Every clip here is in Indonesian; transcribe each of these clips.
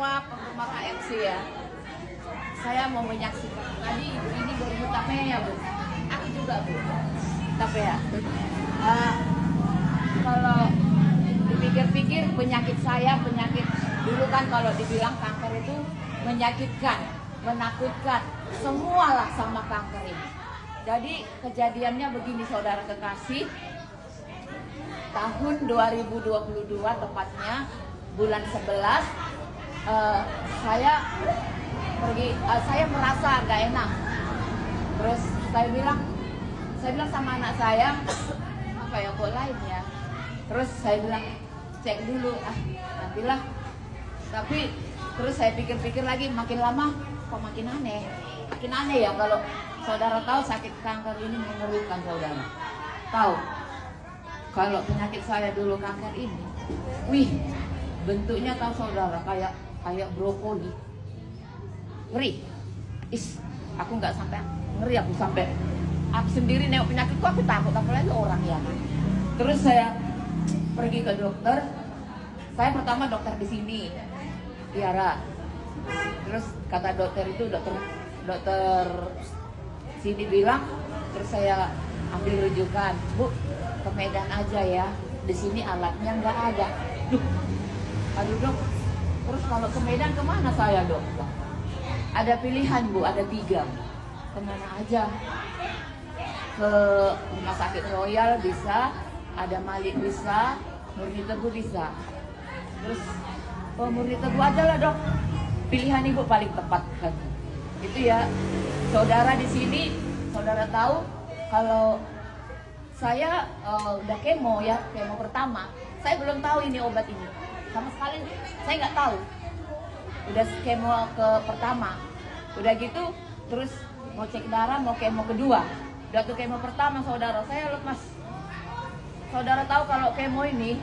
semua penggemar AFC ya. Saya mau menyaksikan. Tadi ibu ini baru tapenya ya Bu. Aku juga Bu. Tapea. Kalau dipikir-pikir penyakit saya, penyakit dulu kan kalau dibilang kanker itu menyakitkan, menakutkan. Semualah sama kanker ini. Jadi kejadiannya begini saudara kekasih. Tahun 2022 tepatnya bulan 11 saya merasa agak enak. Terus saya bilang sama anak saya, apa ya kok lain ya. Terus saya bilang cek dulu nantilah. Tapi terus saya pikir-pikir lagi, makin lama kok makin aneh ya. Kalau saudara tahu sakit kanker ini mengerikan saudara. Tahu? Kalau penyakit saya dulu kanker ini, bentuknya tahu saudara kayak brokoli. Ngeri. Aku nggak sampai ngeri, aku sendiri nengok penyakitku, aku takut apalagi orang ya. Terus saya pergi ke dokter. Saya pertama dokter di sini, Tiara. Terus kata dokter itu dokter sini bilang, terus saya ambil rujukan, Bu, ke Medan aja ya. Di sini alatnya nggak ada. Aduh dok. Terus kalau ke Medan kemana saya dok? Ada pilihan Bu, ada 3. Kemana aja? Ke Rumah Sakit Royal bisa, ada Malik bisa, Murni Teguh bisa. Terus Murni Teguh aja lah dok. Pilihan ibu paling tepat kan. Itu ya, saudara di sini, saudara tahu kalau saya udah kemo pertama. Saya belum tahu ini obat ini, sama sekali saya nggak tahu. Udah kemo ke pertama, udah gitu terus mau cek darah, mau kemo kedua. Udah tuh kemo pertama saudara, saya lemas. Saudara tahu kalau kemo ini,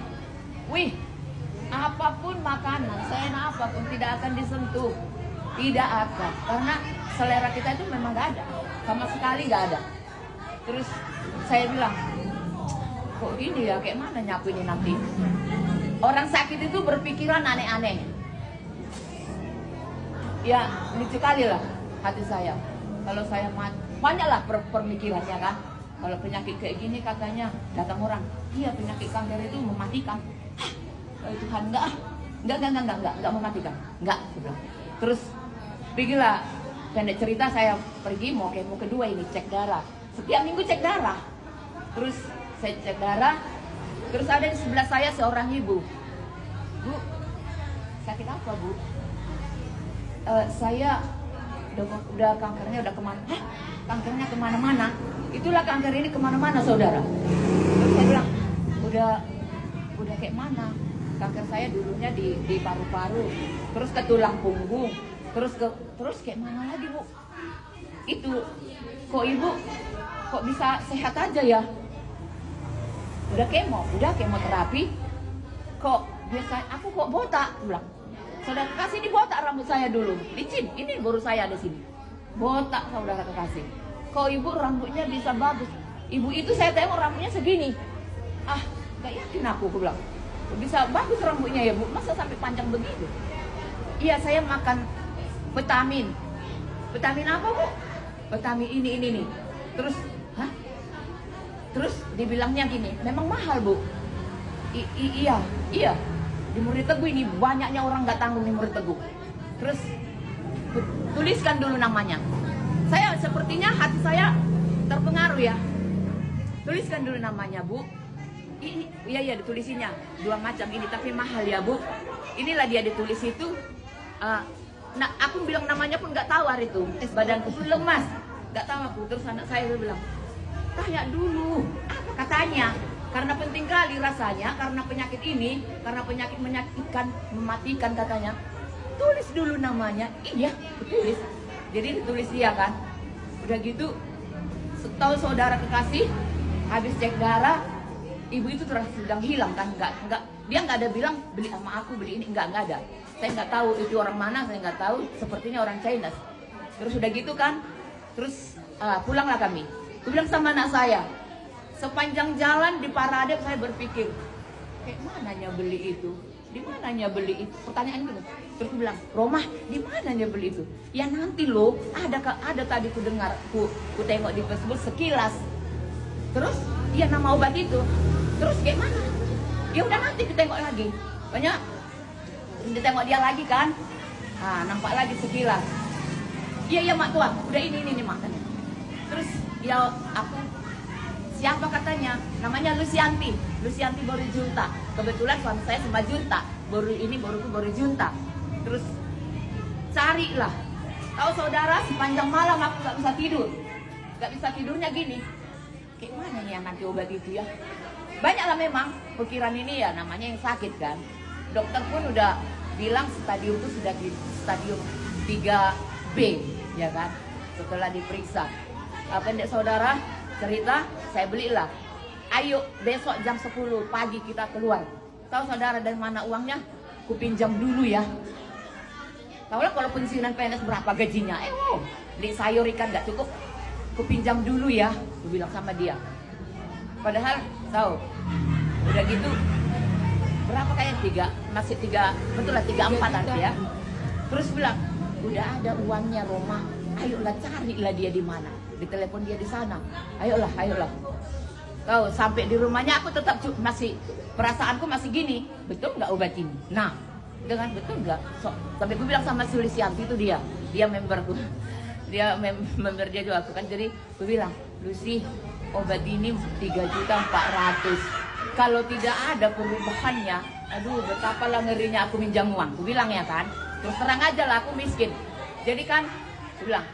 apapun makanan, seenak apapun tidak akan disentuh, tidak akan, karena selera kita itu memang nggak ada, sama sekali nggak ada. Terus saya bilang, kok gini ya, kayak mana nyapu ini nanti? Orang sakit itu berpikiran aneh-aneh. Ya, lucu kali lah hati saya. Kalau saya banyaklah pemikirannya kan. Kalau penyakit kayak gini katanya datang orang, iya penyakit kanker itu mematikan. Tuhan enggak mematikan. Enggak, sudah. Terus pergilah, pendek cerita saya pergi mau kemo kedua ini cek darah. Setiap minggu cek darah. Terus saya cek darah. Terus ada di sebelah saya seorang ibu. Bu, sakit apa Bu? Saya udah kankernya udah kemana? Kankernya kemana-mana. Itulah kanker ini kemana-mana saudara. Terus saya bilang, udah kayak mana? Kanker saya dulunya di paru-paru, terus ke tulang punggung, terus kayak mana lagi Bu? Itu kok ibu kok bisa sehat aja ya? Udah kemoterapi, kok biasa aku kok botak, bilang. Saudara kekasih ini botak rambut saya dulu, licin, ini baru saya ada sini. Botak saudara kekasih. Kok ibu rambutnya bisa bagus? Ibu itu saya tengok rambutnya segini. Gak yakin aku bilang. Bisa bagus rambutnya ya Bu, masa sampai panjang begitu? Iya saya makan vitamin. Vitamin apa Bu? Vitamin ini nih. Terus dibilangnya gini, memang mahal Bu. Iya. Di Murni Teguh ini banyaknya orang nggak tanggung di Murni Teguh. Terus tuliskan dulu namanya. Saya sepertinya hati saya terpengaruh ya. Tuliskan dulu namanya Bu. Iya ditulisinnya 2 macam ini tapi mahal ya Bu. Inilah dia ditulis itu. Aku bilang namanya pun nggak tahu hari itu. Badanku pun lemas, nggak tahu aku. Terus anak saya bilang, tanya dulu apa katanya. Karena penting kali rasanya, karena penyakit ini, karena penyakit menyakitkan, mematikan katanya. Tulis dulu namanya. Iya, tulis. Jadi ditulis dia kan. Udah gitu, setahu saudara kekasih, habis cek darah, ibu itu terus sedang hilang kan, dia nggak ada bilang beli sama aku beli ini, nggak ada. Saya nggak tahu itu orang mana, saya nggak tahu. Sepertinya orang China. Terus udah gitu kan, terus pulanglah kami. Aku bilang sama anak saya. Sepanjang jalan di Paradep saya berpikir, kayak mananya beli itu? di mananya beli itu? Pertanyaan gitu. Terus aku bilang, Roma, di mananya beli itu? Ya nanti loh, ada tadi ku dengar, ku tengok di Facebook sekilas. Terus, ya nama obat itu. Terus kayak mana? Ya udah nanti kita tengok lagi. Banyak, ditengok dia lagi kan? Nah, nampak lagi sekilas. Iya mak tua, udah ini mak. Terus, ya aku siapa katanya? Namanya Lucianti baru junta. Kebetulan suami saya sama junta. Baru junta. Terus carilah. Tahu saudara, sepanjang malam aku nggak bisa tidur. Nggak bisa tidurnya gini. Kayak mana nih yang nanti obat itu ya? Banyaklah memang pikiran ini ya, namanya yang sakit kan. Dokter pun udah bilang stadium itu sudah di stadium 3B, ya kan? Setelah diperiksa. Pendek saudara cerita, saya belilah. Ayo besok jam 10 pagi kita keluar. Tahu saudara dari mana uangnya? Ku pinjam dulu ya. Tahu lah kalau pensiunan PNS berapa gajinya? Beli sayur ikan nggak cukup. Ku pinjam dulu ya. Ku bilang sama dia. Padahal tahu, udah gitu berapa kayak 3, betul lah 3-4 ya. Terus bilang, udah ada uangnya Roma. Ayolah carilah dia di mana. Ditelepon dia di sana. Ayolah. Tahu sampai di rumahnya aku tetap masih perasaanku masih gini. Betul nggak obat ini? Nah, dengan betul nggak? Sampai aku bilang sama Sulistianti itu dia memberku. Dia member dia juga aku kan. Jadi aku bilang, Lucy, obat ini 3.400.000. Kalau tidak ada perubahannya, aduh betapa lah ngerinya aku minjam uang. Aku bilang ya kan. Terus terang aja lah aku miskin. Jadi kan, aku bilang,